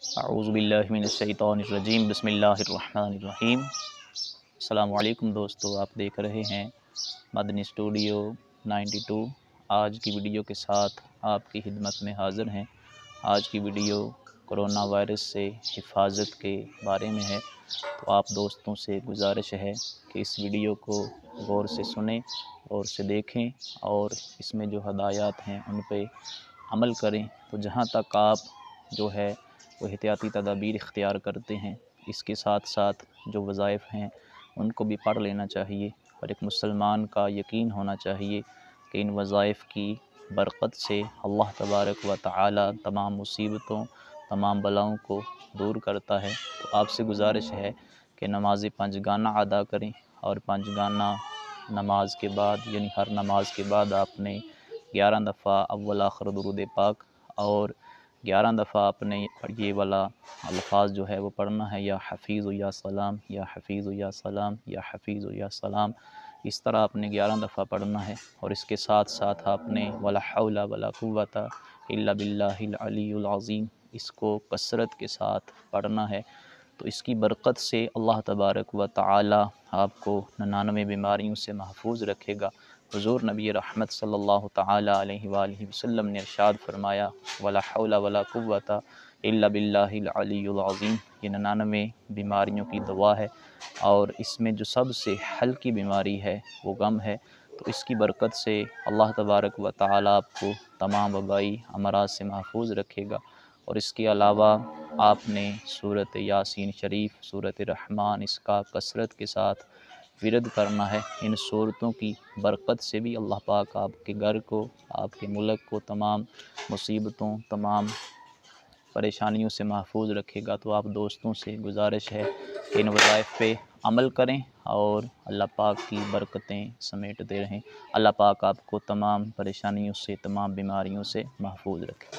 اعوذ باللہ من الشیطان الرجیم بسم اللہ الرحمن الرحیم۔ السلام علیکم دوستو، آپ دیکھ رہے ہیں مدنی اسٹوڈیو 92۔ آج کی ویڈیو کے ساتھ آپ کی خدمت میں حاضر ہیں۔ آج کی ویڈیو کرونا وائرس سے حفاظت کے بارے میں ہے، تو آپ دوستوں سے گزارش ہے کہ اس ویڈیو کو غور سے سنیں اور سے دیکھیں اور اس میں جو ہدایات ہیں ان پہ عمل کریں۔ تو جہاں تک آپ جو ہے وہ احتیاطی تدابیر اختیار کرتے ہیں، اس کے ساتھ ساتھ جو وظائف ہیں ان کو بھی پڑھ لینا چاہیے، اور ایک مسلمان کا یقین ہونا چاہیے کہ ان وظائف کی برکت سے اللہ تبارک و تعالی تمام مصیبتوں، تمام بلاؤں کو دور کرتا ہے۔ تو آپ سے گزارش ہے کہ نماز پنج گانہ ادا کریں، اور پنج گانہ نماز کے بعد یعنی ہر نماز کے بعد آپ نے 11 دفعہ اول آخر درود پاک اور 11 دفعہ آپ نے یہ والا الفاظ جو ہے وہ پڑھنا ہے، یا حفیظ یا سلام، یا حفیظ یا سلام، یا حفیظ یا سلام۔ اس طرح آپ نے 11 دفعہ پڑھنا ہے، اور اس کے ساتھ ساتھ آپ نے ولا حول ولا قوت الا باللہ العلی العظیم اس کو کثرت کے ساتھ پڑھنا ہے۔ تو اس کی برکت سے اللہ تبارک و تعالی آپ کو 99 بیماریوں سے محفوظ رکھے گا۔ حضور نبی رحمت صلی اللہ تعالی علیہ وآلہ وسلم نے ارشاد فرمایا، ولا حول ولا قوت الا باللہ العلی العظیم، یہ 99 بیماریوں کی دوا ہے، اور اس میں جو سب سے ہلکی بیماری ہے وہ غم ہے۔ تو اس کی برکت سے اللہ تبارک و تعالی آپ کو تمام وبائی امراض سے محفوظ رکھے گا۔ اور اس کے علاوہ آپ نے سورۃ یاسین شریف، سورۃ رحمان، اس کا کثرت کے ساتھ ورد کرنا ہے۔ ان صورتوں کی برکت سے بھی اللہ پاک آپ کے گھر کو، آپ کے ملک کو تمام مصیبتوں، تمام پریشانیوں سے محفوظ رکھے گا۔ تو آپ دوستوں سے گزارش ہے کہ ان وظائف پہ عمل کریں اور اللہ پاک کی برکتیں سمیٹتے رہیں۔ اللہ پاک آپ کو تمام پریشانیوں سے، تمام بیماریوں سے محفوظ رکھے۔